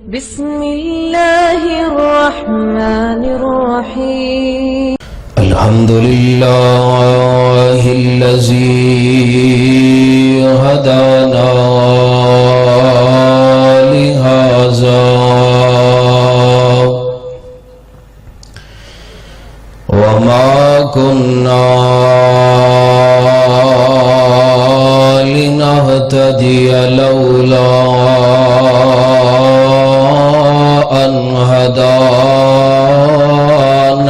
بسم الله الرحمن الرحيم الحمد لله الذي هدانا لهذا وما كنا لنهتدي لولا أن هدانا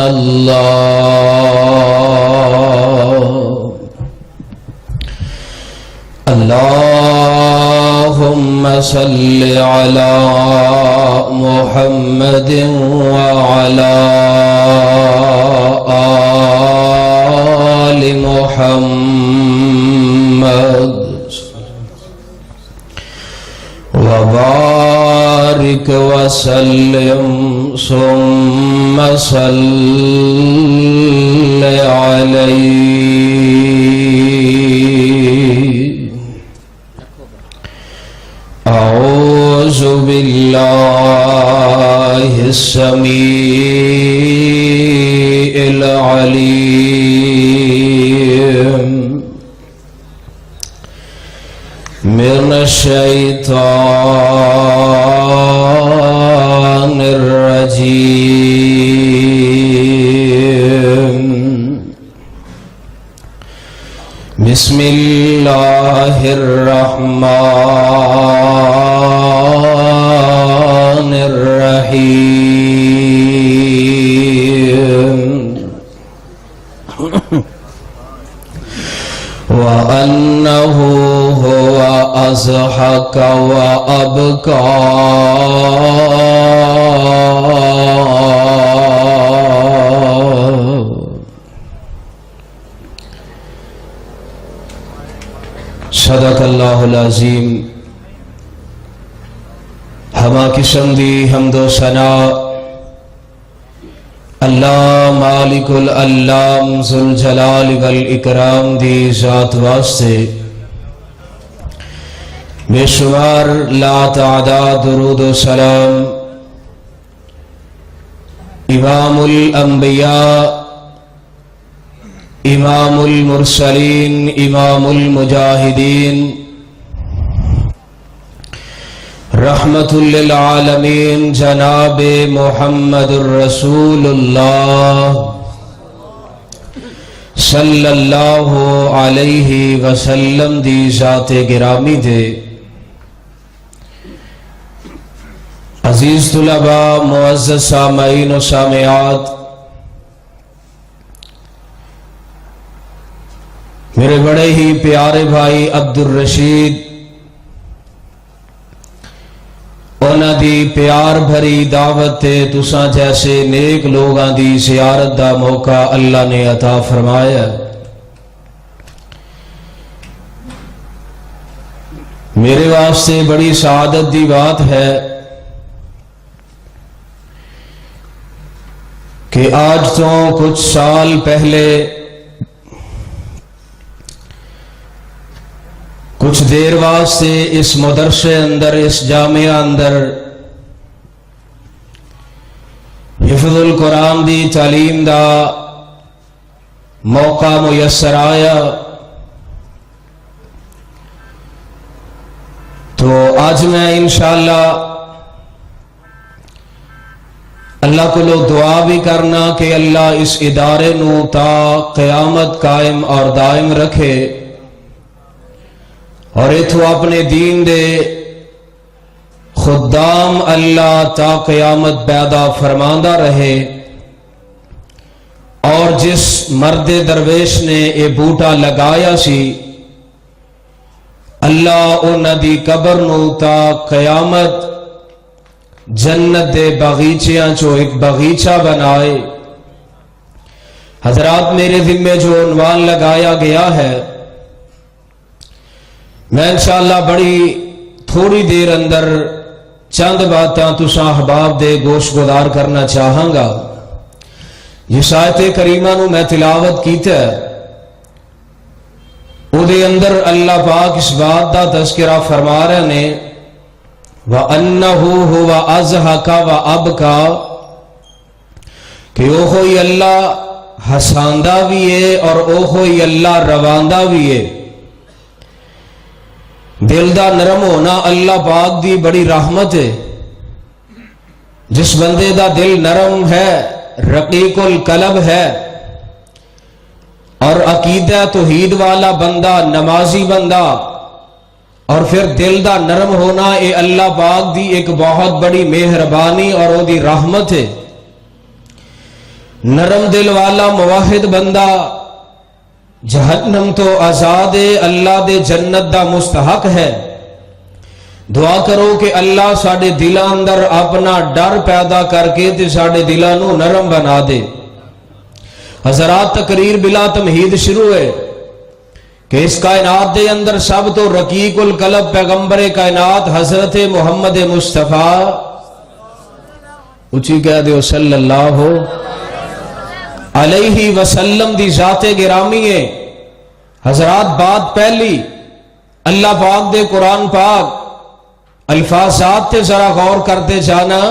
الله اللهم صل على محمد وعلى آل محمد وبارك وسلم ثم صل عليه أعوذ بالله السميع العليم من الشيطان الرجيم بسم الله الرحمن الرحيم وأنه هو أضحك وأبكى صدق اللہ العظیم۔ ہما قسم دی حمد و ثنا اللہ مالک العلام ذوالجلال والاکرام دی ذات واسطے بے شمار لا تعداد درود و سلام امام الانبیاء امام المرسلین امام المجاہدین رحمت للعالمین جناب محمد الرسول اللہ صلی اللہ علیہ وسلم دی ذات گرامی دے عزیز طلباء معزز سامعین و سامعات، میرے بڑے ہی پیارے بھائی عبدالرشید انہاں دی پیار بھری دعوت تے تساں جیسے نیک لوگاں دی زیارت دا موقع اللہ نے عطا فرمایا۔ میرے واسطے بڑی سعادت دی بات ہے کہ آج تو کچھ سال پہلے کچھ دیر واسطے اس مدرسے اندر اس جامعہ اندر حفظ القرآن دی تعلیم دا موقع میسر آیا، تو آج میں انشاءاللہ اللہ کو لو دعا بھی کرنا کہ اللہ اس ادارے نو تا قیامت قائم اور دائم رکھے اور اتھو اپنے دین دے خدام اللہ تا قیامت پیدا فرماندہ رہے، اور جس مرد درویش نے اے بوٹا لگایا سی اللہ انہاں دی قبر نو تا قیامت جنت دے باغیچیاں چو ایک باغیچہ بنائے۔ حضرات، میرے ذمے جو عنوان لگایا گیا ہے، میں انشاءاللہ بڑی تھوڑی دیر اندر چند باتاں تساں احباب دے گوش گزار کرنا چاہاں گا۔ جس آیت کریمہ نو میں تلاوت کیتا ہے او دے اندر اللہ پاک اس بات دا تذکرہ فرما رہے نے وَأَنَّهُ هُوَ أَضْحَكَ وَأَبْكَى کہ او ہوئی اللہ ہساندہ بھی ہے اور او ہوئی اللہ رواندہ بھی ہے۔ دل دا نرم ہونا اللہ پاک دی بڑی رحمت ہے۔ جس بندے دا دل نرم ہے، رقیق القلب ہے اور عقیدہ توحید والا بندہ، نمازی بندہ، اور پھر دل دا نرم ہونا، اے اللہ پاک دی ایک بہت بڑی مہربانی اور او دی رحمت ہے۔ نرم دل والا موحد بندہ جہنم تو آزاد ہے، اللہ دے جنت دا مستحق ہے۔ دعا کرو کہ اللہ ساڑے دلاں اندر اپنا ڈر پیدا کر کے تے ساڑے دلاں نو نرم بنا دے۔ حضرات، تقریر بلا تمہید شروع ہے کہ اس کائنات دے اندر سب تو رقیق القلب پیغمبر کائنات حضرت محمد مصطفیٰ، اچھی کہہ دیو صلی اللہ علیہ وسلم دی ذات گرامی ہے۔ حضرات، بات پہلی اللہ پاک دے قرآن پاک الفاظات تے ذرا غور کرتے جانا۔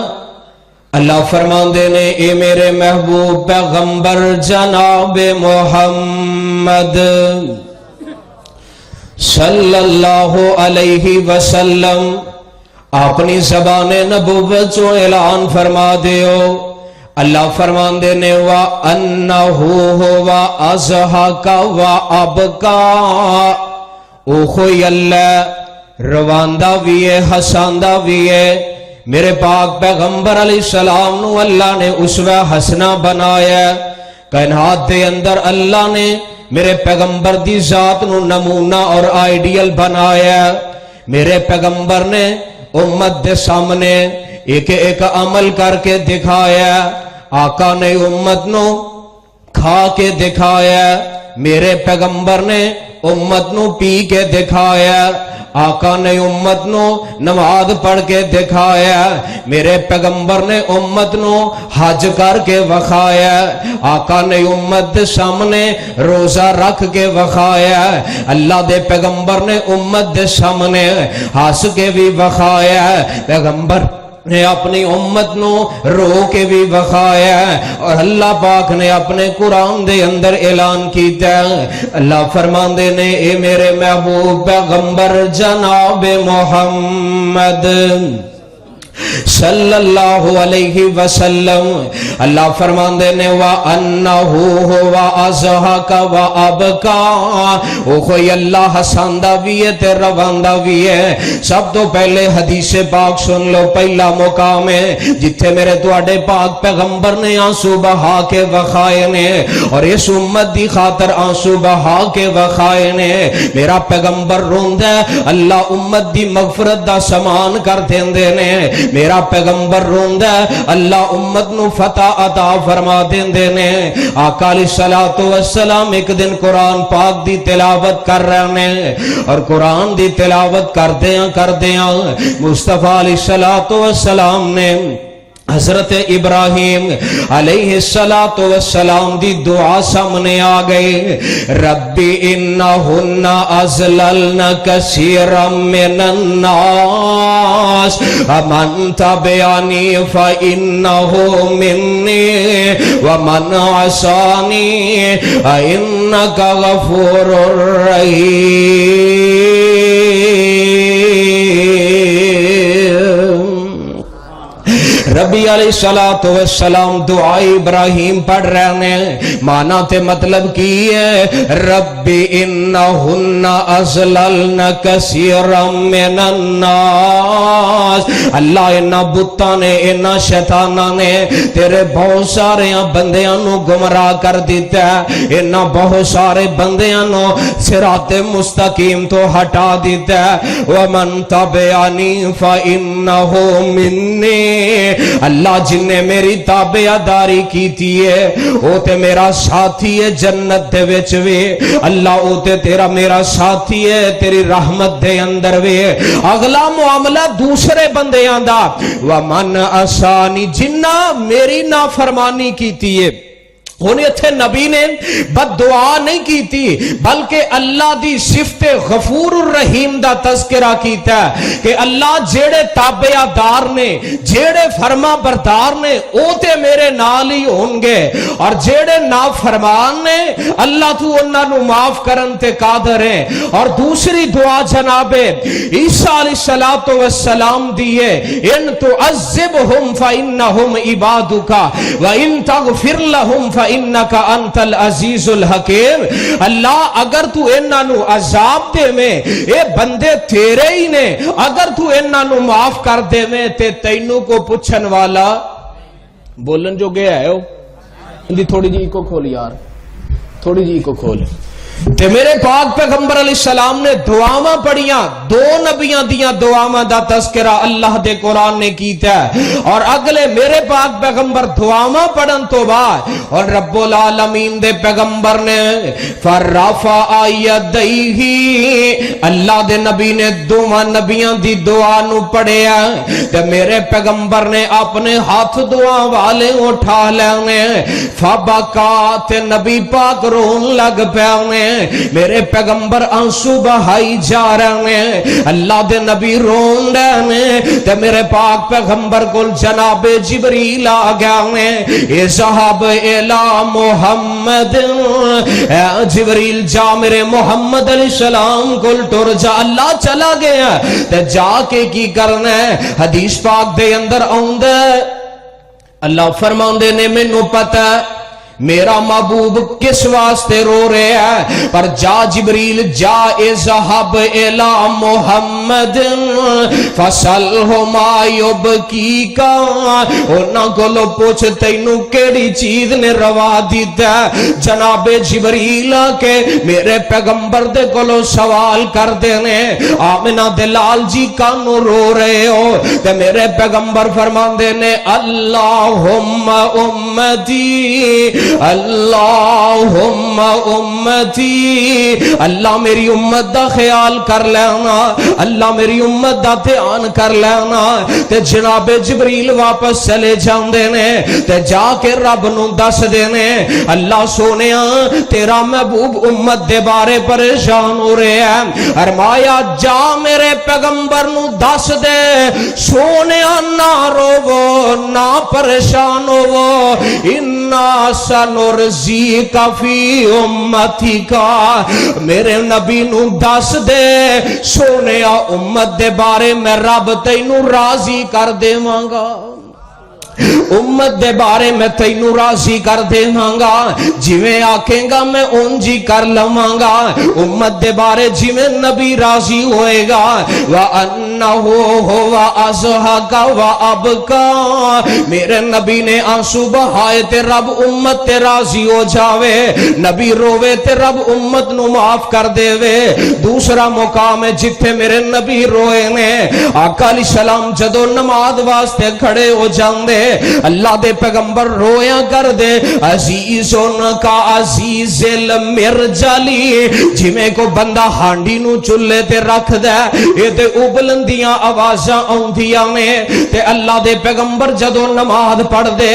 اللہ فرماندے نے، اے میرے محبوب پیغمبر جناب محمد صلی اللہ علیہ وسلم، اپنی زبان نبوت جو اعلان فرما دیو۔ اللہ فرماندے نے، وَأَنَّهُ هُوَ أَضْحَكَ وَأَبْكَى، او کوئی اللہ رواندہ بھی ہے، ہساندہ بھی ہے۔ میرے پاک پیغمبر علیہ السلام نو اللہ نے اسوہ حسنہ بنایا۔ کائنات دے اندر اللہ نے میرے پیغمبر دی ذات نو نمونہ اور آئیڈیل بنایا۔ میرے پیغمبر نے امت دے سامنے ایک ایک عمل کر کے دکھایا۔ آقا نے امت نو کھا کے دکھایا، میرے پیغمبر نے امت نو پی کے دکھایا۔ آقا نے امت نو نماز پڑھ کے دکھایا، میرے پیغمبر نے امت نو حج کر کے وخایا۔ آقا نے امت دے سامنے روزہ رکھ کے وخایا۔ اللہ دے پیغمبر نے امت دے سامنے ہنس کے بھی وخایا۔ پیغمبر نے اپنی امت نو رو کے بھی وخایا، اور اللہ پاک نے اپنے قرآن دے اندر اعلان کیتا۔ اللہ فرماندے نے، اے میرے محبوب پیغمبر جناب محمد صلی اللہ علیہ وسلم، اللہ فرماندے نے، وَأَنَّهُ هُوَ أَضْحَكَ وَأَبْكَى، وہ کوئی اللہ ہساندہ بھی ہے تے رواندہ بھی ہے۔ سب تو پہلے حدیث پاک سن لو، پہلا مقام ہے جتھے میرے تواڈے پاک پیغمبر نے آنسو بہا کے وخائے نے، اور اس امت دی خاطر آنسو بہا کے وخائے نے۔ میرا پیغمبر روندہ ہے، اللہ امت دی مغفرت دا سامان کر دیندے نے۔ میرا پیغمبر روندہ ہے، اللہ امت نو فتح عطا فرما دیندے نے۔ آقا علیہ السلام ایک دن قرآن پاک دی تلاوت کر رہے ہیں، اور قرآن دی تلاوت کردیاں مصطفیٰ علیہ السلام نے حضرت ابراہیم علیہ السلام دی دعا سامنے آ گئی، ربی انہن اضللن کثیرا من الناس ومن تبعنی فانہ منی ومن عصانی فانک غفور رحیم۔ ربی علیہ السلام دعائی ابراہیم پڑھ رہے ہیں، مانا تے مطلب کی ہے، ربی انہن اضللن کثیرا من الناس، اللہ انہا بتاں نے، انہا شیطانہ نے تیرے بہت سارے بندیاں نو گمراہ کر دیتا ہے، انہا بہت سارے بندیاں نو صراط مستقیم تو ہٹا دیتا ہے۔ ومن تبعنی فانہ منی، اللہ جن نے میری تابعداری کیتی ہے او تے میرا ساتھی ہے جنت دے وچ وی، اللہ او تے تیرا میرا ساتھی ہے تیری رحمت دے اندر وی۔ اگلا معاملہ دوسرے بندیاں دا، ومن عصانی، جنہ میری نافرمانی کیتی ہے ہن ایتھے نبی نے بد دعا نہیں کیتی بلکہ اللہ دی صفت غفور الرحیم دا تذکرہ کیتا ہے کہ اللہ جیڑے تابعدار نے جیڑے فرما بردار نے او تے میرے نال ہی ہون گے اور جیڑے نافرمان نے اللہ تو انہاں نو معاف کرن تے قادر ہے. اور دوسری دعا جناب عیسیٰ علیہ السلام دیے ان تعذبہم فإنہم عبادک وإن تغفر لہم فإنک انت العزیز الحکیم. اللہ اگر تو انہاں نو عذاب دے میں اے بندے تیرے ہی نے اگر تو انہاں نو معاف کر دے میں تے تینوں کو پوچھن والا بولن جو گیا ہے اندی تھوڑی جی کو کھول یار تھوڑی جی کو کھول. تے میرے پاک پیغمبر علیہ السلام نے دعاواں پڑھیاں دو نبیاں دیاں دعاواں دا تذکرہ اللہ دے قرآن نے کیتا ہے اور اگلے میرے پاک پیغمبر دعاواں پڑھن تو بعد اور رب العالمین دے پیغمبر نے فرفع یدیہ اللہ دے نبی نے دوواں نبیاں دی دعا نو پڑھیا تے میرے پیغمبر نے اپنے ہاتھ دعا والے اٹھا لینے فبکا تے نبی پاک رون لگ پے میرے پیغمبر آنسو بہائی جا رہے ہیں اللہ دے نبی رون رہے تے میرے پاک پیغمبر کو جناب جبریل آ گیا اے صحاب الی محمد جبریل جا میرے محمد علیہ السلام کو ٹر جا. اللہ چلا گیا تے جا کے کی کرنا ہے حدیث پاک دے اندر آؤندے اللہ فرماندے نے مینوں پتہ میرا محبوب کس واسطے رو رہے ہیں پر جا جبریل جا اذهب الى محمد فسلہ ما یبکیک انہاں کولوں پوچھ تینوں کیڑی چیز نے روا دیتا جناب جبریل کے میرے پیغمبر دے کولوں سوال کر دینے آمنہ دلال جی کانوں رو رہے ہو تے میرے پیغمبر فرماندے نے اللہم امتی اللہم امتی اللہ میری امت دا خیال کر لینا اللہ میری امت دا دھیان کر لینا تے جناب جبریل واپس چلے جاندے نے تے جا کے رب نو دس دینے اللہ سونیا تیرا محبوب امت دے بارے پریشان ہو رہے ہیں فرمایا جا میرے پیغمبر نو دس دے سونیا نہ روو نہ پریشان ہوو انا سنرزیک فی امتی کا میرے نبی نو دس دے سونیا امت دے بارے میں رب تینوں راضی کر دیواں گا امت دے بارے میں تینوں راضی کر دیواں گا جویں آکھیں گا میں اونجی کر لواں گا امت دے بارے جویں نبی راضی ہوئے گا وَأَنَّهُ هُوَ أَضْحَكَ وَأَبْكَىٰ میرے نبی نے آنسو بہائے تے رب امت تے راضی ہو جاوے نبی روے تے رب امت نو معاف کر دے وے. دوسرا مقام ہے جتھے میرے نبی روئے نے آقا علیہ السلام جدو نماز واسطے کھڑے ہو جاندے اللہ دے پیغمبر رویا کر دے عزیزن کا عزیز المرجلی جویں کو بندہ ہانڈی نو چولہے تے رکھ دے اے تے ابلندیاں آوازاں آوندیاں نے تے اللہ دے پیغمبر جدو نماز پڑھ دے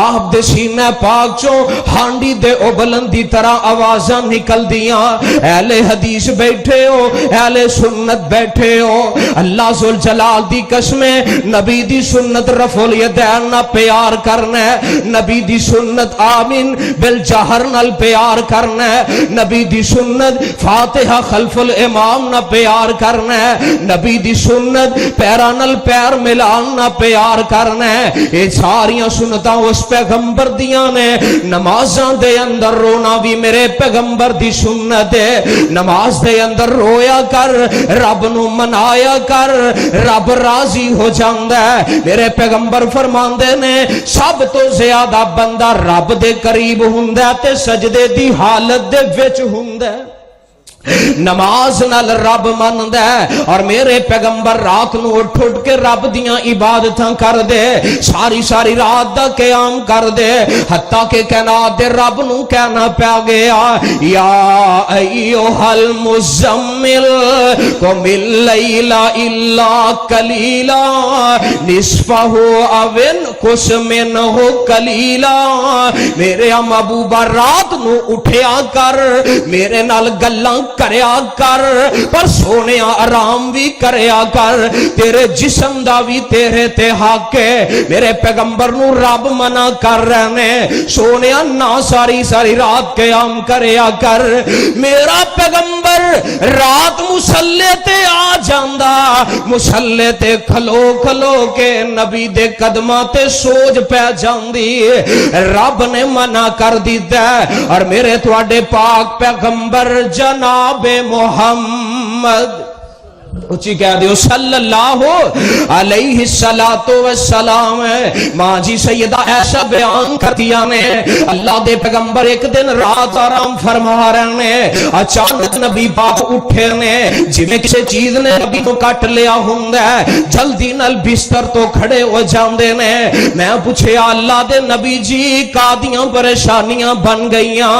آپ دے سینہ پاک چوں ہانڈی دے ابلندی طرح آوازاں نکل دیاں. اہل حدیث بیٹھے ہو اہل سنت بیٹھے ہو اللہ ذوالجلال دی قسمیں نبی دی سنت رفع الیدین نہ پیار کرنا ہے نبی دی سنت آمین بالجہر نال پیار کرنا ہے نبی دی سنت فاتحہ خلف الامام نہ پیار کرنا ہے نبی دی سنت پیرانل پیر ملان نہ پیار کرنا ہے. یہ ساریاں سنتاں اس پیغمبر دیاں نے نمازاں دے اندر رونا بھی میرے پیغمبر دی سنت ہے نماز دے اندر رویا کر رب نو منایا کر رب راضی ہو جاندا ہے. میرے پیغمبر فرماندے نے سب تو زیادہ بندہ رب دے قریب ہوندا تے سجدے دی حالت دے وچ ہوندا. نماز نال رب مندا ہے اور میرے پیغمبر رات نو اٹھ اٹھ کے رب دیاں عبادتاں کر دے ساری ساری رات دا قیام کر دے حتیٰ کہ کائنات دے رب نو کہنا پیا گیا یا ایھا المزمل قم اللیل الا قلیلا نصفہ او انقص منہ قلیلا میرے محبوبہ رات نو اٹھیا کر میرے نال گلاں کریا کر پر سونیا آرام بھی کریا کر تیرے جسم دا بھی تیرے تے حق ہے میرے پیغمبر نو رب منع کر رہنے سونیا نہ ساری ساری رات قیام کریا کر میرا پیغمبر رات مصلی تے آ جاندا مصلی تے کھلو کھلو کے نبی دے قدماں تے سوج پہ جاندی رب نے منع کر دیتا ہے اور میرے تواڈے پاک پیغمبر جناب محمد اچھی کہہ دیو صلی اللہ علیہ السلام ماں جی سیدہ ایسا بیان کرتیا نے اللہ دے پیغمبر ایک دن رات آرام فرما رہے ہیں اچانک نبی پاک اٹھے نے جویں کسی چیز نے نبی کو کٹ لیا ہوندا ہے جلدی نال بستر تو کھڑے ہو جاندے نے میں پوچھیا اللہ دے نبی جی کادیاں پریشانیاں بن گئیاں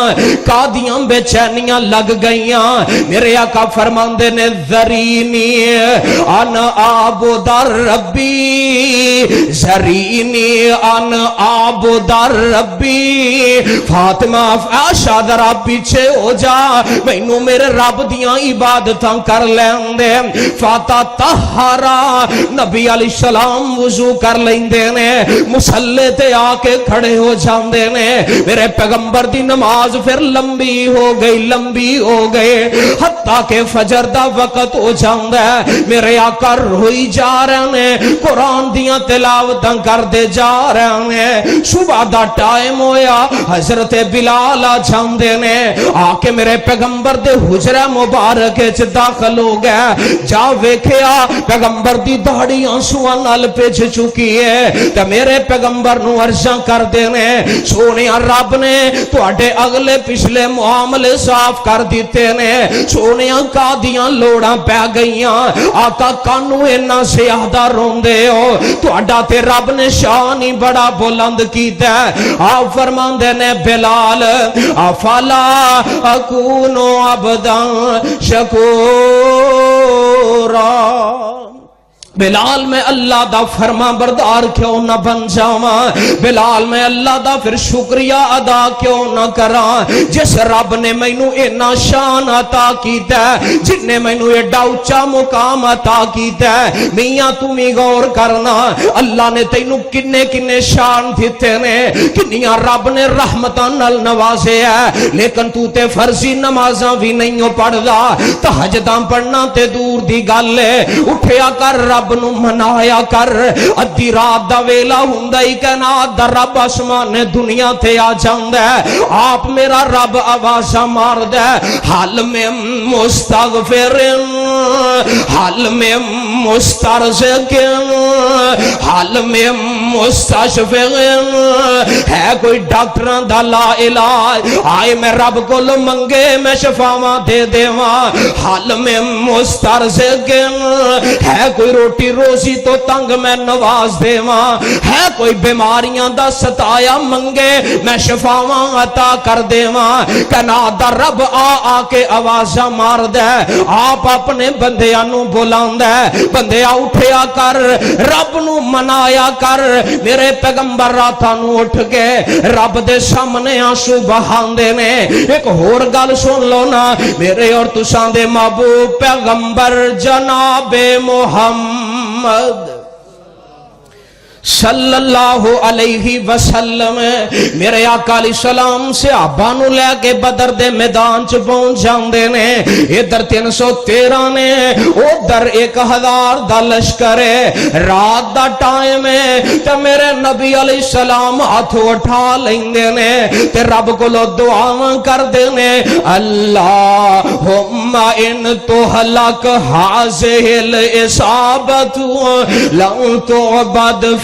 کادیاں بے چینیاں لگ گئیاں میرے آقا فرماندے نے ذرینی ان عبد ربی زرینی ان عبد ربی فاطمہ عائشہ ذرا پیچھے ہو جا مینوں میرے رب دیاں عبادتاں کر لین دے فاتا طہرا نبی علیہ السلام وضو کر لیندے نے مصلی تے آ کے کھڑے ہو جاندے نے میرے پیغمبر دی نماز پھر لمبی ہو گئی حتیٰ کہ فجر دا وقت ہو جاندے میرے آقا روئی جا رہے ہیں قرآن دیاں تلاوتاں کر دے جا رہے ہیں صبح دا ٹائم ہویا حضرت بلال آ جاندے نے آ کے میرے پیغمبر دے حجرہ مبارک وچ داخل ہو گئے جا ویکھیا پیغمبر دی داڑھی آنسواں نال پچ چکی ہے تے میرے پیغمبر نو عرضاں کر دے نے سونیا رب نے تواڈے اگلے پچھلے معاملے صاف کر دیتے نے سونیا کادیاں لوڑاں پہ گئیاں آقا کانو اینا سیادہ روندے ہو تواڈا تے رب نے شان ہی بڑا بلند کیتا ہے آپ فرماندے نے بلال افلا اکونو عبدا شکورا بلال میں اللہ دا فرما بردار کیوں نہ بن جاواں بلال میں اللہ دا پھر شکریہ ادا کیوں نہ کراں جس رب نے مینوں اینا شان عطا کیتا ہے جن نے مینوں ایڈا اونچا مقام عطا کیتا ہے میاں تم ہی غور کرنا اللہ نے تینوں کنے کنے شان دتے نے کنیاں رب نے رحمتاں نال نوازے ہے لیکن تو تے فرضی نمازاں بھی نہیں پڑھدا تہجداں پڑھنا تے دور دی گل ہے اٹھیا کر رب نو منایا کر ادھی رات دا ویلا ہوندا ہی کائنات دا رب آسمان دنیا تے آ جاندا ہے آپ میرا رب آوازاں ماردا ہے حال میں مستغفر حال میں مسترزق حال میں مستشفق ہے کوئی ڈاکٹراں دا لا علاج آئے میں رب کو لو منگے میں شفاواں دے دیواں حال میں مسترزق ہے کوئی روٹی روزی تو تنگ میں نواز دیواں ہے کوئی بیماریاں دا ستایا منگے میں شفاواں عطا کر دیواں کائنات دا رب آ کے آوازاں مار دے آپ اپنے بندیاں نو بلاندا ہے بندیا اٹھیا کر رب نو منایا کر میرے پیغمبر راتاں نو اٹھ کے رب دے سامنے آنسو بہاندے نے ایک ہور گل سن لو نا میرے اور تساں دے محبوب پیغمبر جناب محمد صلی اللہ علیہ وسلم میرے آقا علیہ السلام صحابہ نو لے کے بدر دے میدان چ پہنچ جاندے نے ادھر 313 نے ادھر 1000 دا لشکر ہے رات دا ٹائم ہے تے میرے نبی علیہ السلام ہاتھ اٹھا لیندے نے تے رب کولوں دعاواں کردے نے اللہم ان تہلک ہذہ الاصابۃ لن تعبد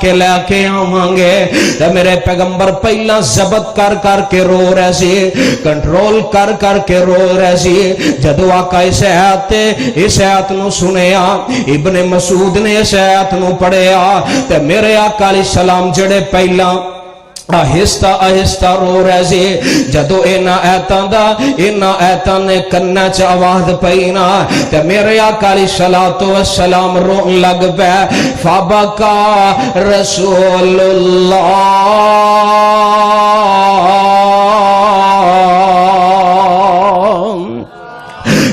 کے لے کے آواں گے تے میرے پیغمبر پہلا ضبط کر کر کے رو رہے سی کنٹرول کر کر کے رو رہے سی جدو آقا اس آیت نو سنیا ابن مسعود نے اس آیت نو پڑھیا تے میرے آقا علیہ السلام جڑے پہلا آہستہ آہستہ رو رہے سی جدو اینا ایتاں نے کنہ چ آواز پینا تے میرے آقا علیہ السلام رون لگ پے فبکا رسول اللہ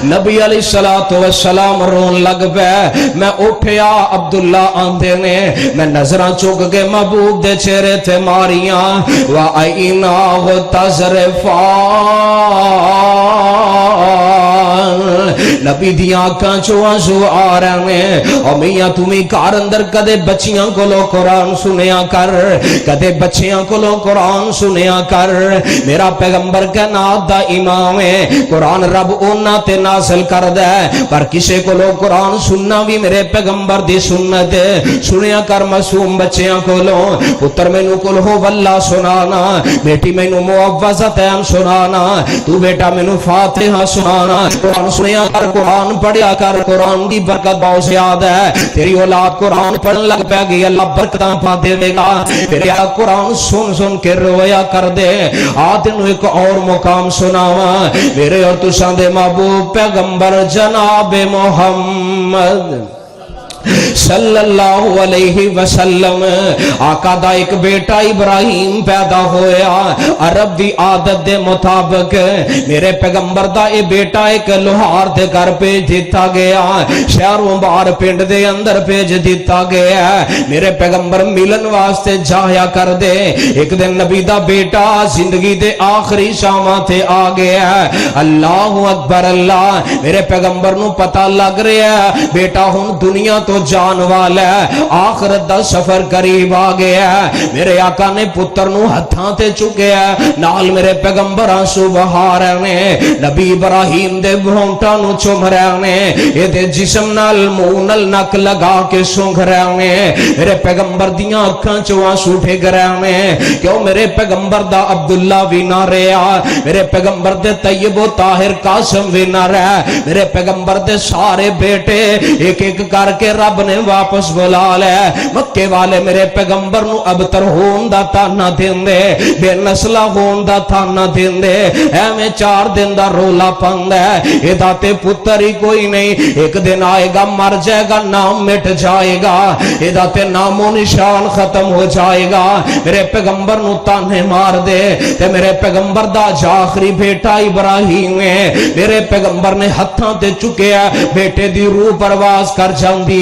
نبی علیہ السلام رون لگ پے میں اٹھیا عبداللہ آندے نے میں نظران چک کے محبوب دے چہرے تے ماریاں وَأَيْنَاهُ تَزْرِفَانِ نبی دیاں آنکھاں چو آنسو آ رہے ہیں اور میاں تمہیں کار اندر کدے بچیاں کو لو قرآن سنیا کر کدے بچیاں کو لو قرآن سنیا کر میرا پیغمبر کا نات دا امام ہے قرآن رب اونا تے نازل کر دے پر کسے کو لو قرآن سننا بھی میرے پیغمبر دی سنت ہے سنیا کر معصوم بچیاں کو لو پتر میں نو کل ہو واللہ سنانا بیٹی میں نو معوذتین سنانا تو بیٹا میں نو فاتحہ سنانا قرآن سنیا کر قرآن پڑھیا کر قرآن دی برکت بہت زیادہ ہے تیری اولاد قرآن پڑھن لگ پہ گئی اللہ برکتاں پا دے گا تیرے قرآن سن سن کے رویا کر دے آتنو ایک اور مقام سناوا میرے اور تساں دے محبوب پیغمبر جناب محمد صلی اللہ علیہ وسلم آقا دا ایک بیٹا ابراہیم پیدا ہویا عرب دی عادت دے مطابق میرے پیغمبر دا اے بیٹا ایک لوہار دے گھر پیج دیتا گیا شہروں باہر پنڈ دے اندر پیج دیتا گیا میرے پیغمبر ملن واسطے جایا کر دے ایک دن نبی دا بیٹا زندگی دے آخری شاماں تے آ گیا اللہ اکبر اللہ میرے پیغمبر نو پتہ لگ رہا ہے بیٹا ہن دنیا تو جان والا ہے آخرت دا سفر قریب آ گیا ہے میرے آقا نے پتر نو ہتھاں تے چکیا نال میرے پیغمبر آنسو بہا رہے نے نبی ابراہیم دے بھونٹا نو چوم رہے نے اے دے جسم نال منہ نال نک لگا کے سونگ رہے نے میرے پیغمبر دیاں اکھاں چوں آنسو ڈگ رہے نے کیوں میرے پیغمبر دا عبداللہ وی نہ رہیا میرے پیغمبر دے طیب و طاہر قاسم وی نہ رہا میرے پیغمبر دے سارے بیٹے ایک ایک کر کے رب نے واپس بلا لے مکے والے میرے پیغمبر نو ابتر ہون دا تانا دین دے بے نسلہ ہون دا تانا دین دے اے میں 4 دن دا رولا پند ہے اے داتے پتر ہی کوئی نہیں ایک دن آئے گا مر جائے گا نام مٹ جائے گا اے داتے نام و نشان ختم ہو جائے گا میرے پیغمبر نو تانے مار دے تے میرے پیغمبر دا جاخری بیٹا ابراہیم ہے میرے پیغمبر نے ہتھاں تے چکیا بیٹے دی روح پرواز کر جاندی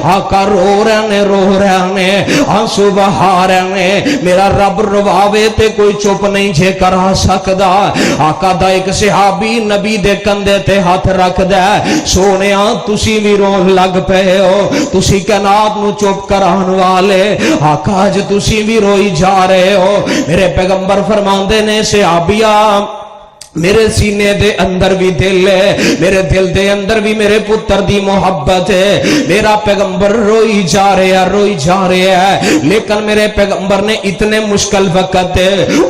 آقا رو رہے آنسو بہا رہے میرا رب رواوے تے کوئی چپ نہیں جے کرا سکدا آقا دا ایک صحابی نبی دے کندے تے ہاتھ رکھ دے سونیا تسی بھی رون لگ پے ہو تسی کائنات نو چپ کران والے آقا اج تسی بھی روئی جا رہے ہو میرے پیغمبر فرماندے نے صحابیہ میرے سینے دے اندر بھی دل ہے میرے دل دے اندر بھی میرے پتر دی محبت ہے میرا پیغمبر روئی جا رہے ہے لیکن میرے پیغمبر نے اتنے مشکل وقت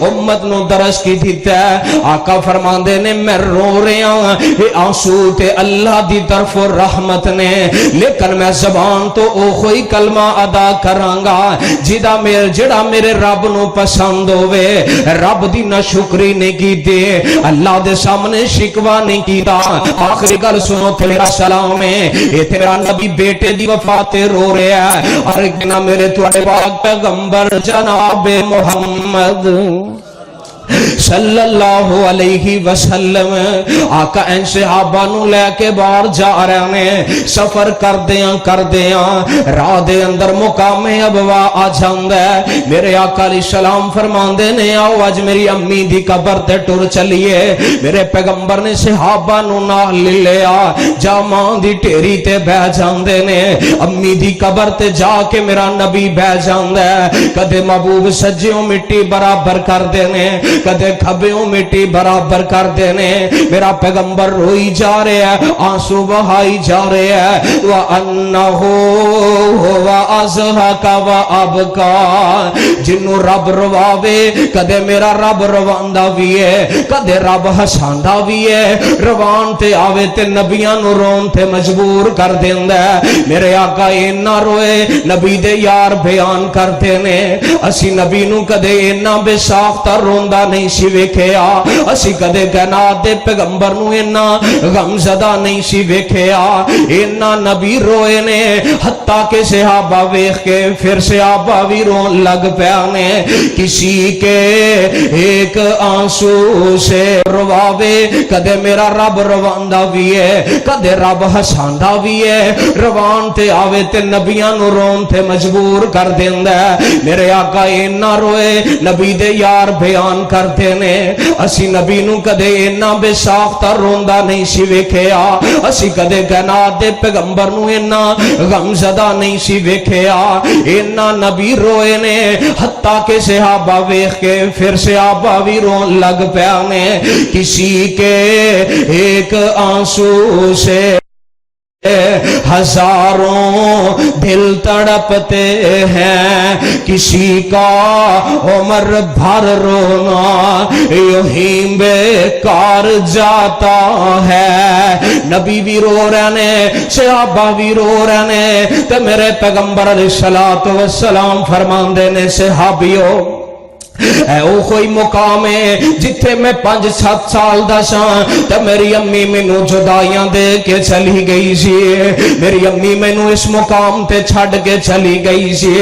امت نو درس کی دیتا ہے آقا فرماندے نے میں رو رہا ہوں اے آنسو تے اللہ دی طرف رحمت نے لیکن میں زبان تو او کوئی کلمہ ادا کرانگا جڑا میرے رب نو پسند ہوئے رب دی ناشکری نہیں کی دے اللہ دے سامنے شکوا نہیں کیتا آخری گل سنو تیرا سلام ہے یہ تیرا نبی بیٹے دی وفات رو رہا ہے اور ایک نا میرے توڑے پاک پیغمبر جناب محمد صلی اللہ علیہ وسلم آقا ان صحابہ نو لے کے باہر جا رہے ہیں سفر کر دیاں راہ دے اندر مقام ابوا آ جاندا ہے میرے آقا علیہ السلام فرماندے نے آؤ اج میری امی دی قبر تے ٹر چلیے میرے پیغمبر نے صحابہ نو نال لیا جا ماں دی ٹیری تے بیٹھ جاندے نے امی دی قبر تے جا کے میرا نبی بیٹھ جاندا ہے کدے محبوب سجیوں مٹی برابر کر دے نے کدے کھبیوں مٹی برابر کر دینے. میرا پیغمبر روئی جا رہے ہیں, آنسو بہائی جا رہے ہیں. وَأَنَّهُ هُوَ أَضْحَكَ وَأَبْكَى. جنوں رب رواوے کدے میرا رب رواندا بھی ہے, کدے رب ہساندا بھی ہے. روان تے آوے تے نبیاں نو رون تے مجبور کر دیندا ہے. میرے آقا اینا روئے, نبی دے یار بیان کرتے نے, اسی نبی نو کدے اینا بے ساختہ روندا نہیں سی ویکھیا. اسی کدے کائنات دے پیغمبر نو اینا غمزدہ نہیں سی ویکھیا. اینا نبی روئے نے حتیٰ کہ صحابہ ویکھ کے پھر صحابہ بھی رون لگ پیانے. کسی کے ایک آنسو سے رواوے کدے میرا رب رواندا بھی ہے, کدے رب ہساندا بھی ہے. روان تے آوے تے نبیاں نو رون تے مجبور کر دیندا ہے. میرے آقا اینا روئے, نبی دے یار بیان کرتے نے, اسی نبی نو کدے اینا بے ساختہ روندا نہیں سی ویکھیا. اسی کدے کائنات دے پیغمبر نو اینا غمزدہ نہیں سی ویکھیا. اینا نبی روئے نے حتیٰ کہ صحابہ ویکھ کے پھر صحابہ بھی رون لگ پیانے. کسی کے ایک آنسو سے ہزاروں دل تڑپتے ہیں. کسی کا عمر بھر رونا یوں ہی بیکار جاتا ہے. نبی بھی رو رہے ہیں, صحابہ بھی رو رہے ہیں. تے میرے پیغمبر علیہ الصلوۃ والسلام فرماندے نے, صحابیو اے او کوئی مقام ہے جتھے میں 5-7 سال دا ساں تے میری امی مینوں جدائیاں دے کے چلی گئی سی. میری امی مینوں اس مقام تے چھڈ کے چلی گئی سی.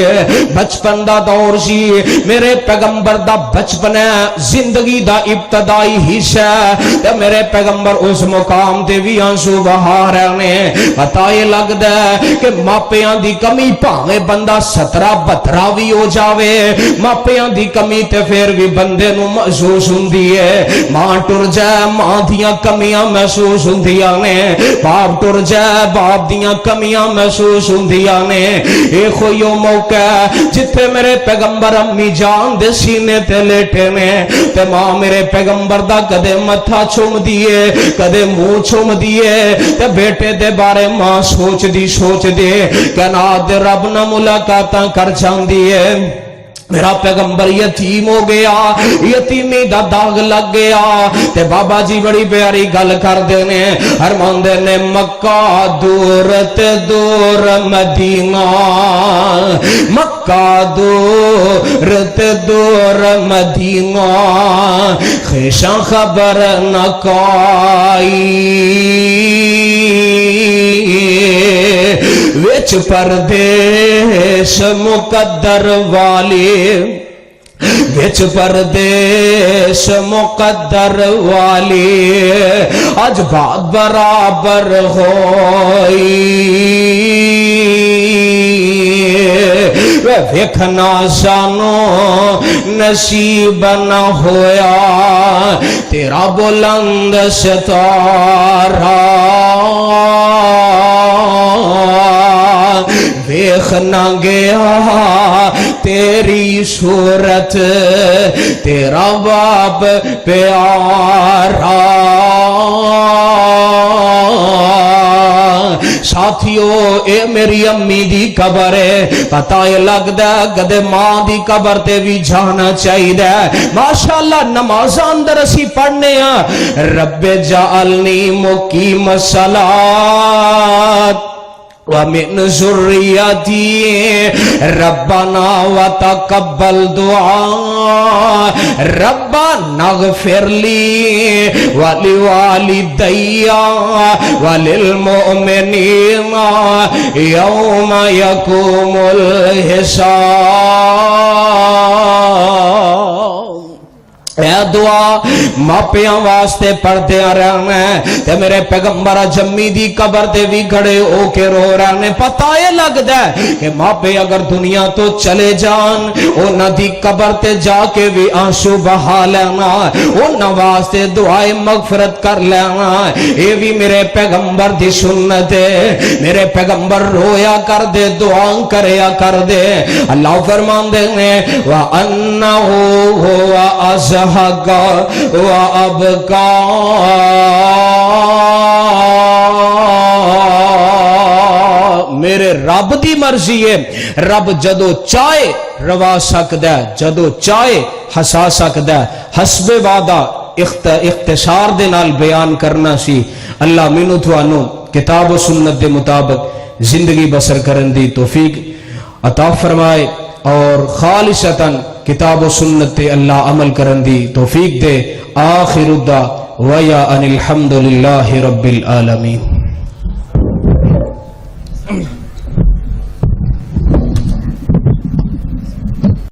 بچپن دا دور سی, میرے پیغمبر دا بچپن ہے, زندگی دا ابتدائی حصہ ہے. تے میرے پیغمبر اس مقام تے بھی آنسو بہا رہے نے. پتہ یہ لگدا ہے کہ ماپیاں دی کمی بھاویں بندہ 17-32 بھی ہو جاوے, ماپیاں دی کمی تے پھر بھی بندے نو محسوس ہوندی ہے. ماں ٹر جائے ماں دیاں کمیاں محسوس ہوندیاں نے, باپ ٹر جائے باپ دیاں کمیاں محسوس ہوندیاں نے. اے کوئی موقع ہے جتھے میرے پیغمبر امی جان دے سینے تے لیٹے نے, تے ماں میرے پیغمبر دا کدے متھا چوم دیے کدے منہ چوم دیے. تے بیٹے دے بارے ماں سوچ دے کائنات دے رب نہ ملاقاتاں کر جاندی ہے. میرا پیغمبر یتیم ہو گیا, یتیمی دا داغ لگ گیا. تے بابا جی بڑی پیاری گل کر دینے, فرماندے نے مکہ دور تے دور مدینہ, مکہ دور تے دور مدینہ, خیشاں خبر نہ کوئی وچ پردیش مقدر والی, وچ پردیش مقدر والی, اج بات برابر ہوئی. ویکھنا سانو نصیب نہ ہویا, تیرا بلند ستارہ ویکھ نہ گیا تیری صورت, تیرا باپ پیارا. ساتھیو اے میری امی دی قبر ہے, پتہ یہ لگدا کدے ماں دی قبر تے بھی جانا چاہیے. ماشاءاللہ نمازاں اندر اسی پڑھنے ہاں, رب جعلنی مقیم الصلاۃ ومن ذریتی ربنا وتقبل دعا, ربنا اغفر لی ولوالدی وللمؤمنین یوم یقوم الحساب. اے دعا ماپیاں واسطے پڑھتے رہنا ہے. تے میرے پیغمبر جمی دی قبر تے بھی کھڑے ہو کے رو رہنے. پتہ یہ لگدا ہے کہ ماپے اگر دنیا تو چلے جان, انہاں دی قبر تے جا کے بھی آنسو بہا لینا, انہاں واسطے دعائے مغفرت کر لینا. اے بھی میرے پیغمبر دی سنت ہے. میرے پیغمبر رویا کر دے, دعا کریا کر دے. اللہ فرماندے نے وَأَنَّهُ هُوَ زہقا و ابقا میرے رب دی مرضی ہے رب جدو چاہے روا سکدا ہے جدو چاہے ہسا سکدا ہے حسب وعدہ اختصار دے نال بیان کرنا سی اللہ مینوں تھانوں کتاب و سنت دے مطابق زندگی بسر کرن دی توفیق عطا فرمائے اور خالصتاً کتاب و سنت تے اللہ عمل کرن دی توفیق دے آخر الدعوى ان الحمد للہ رب العالمین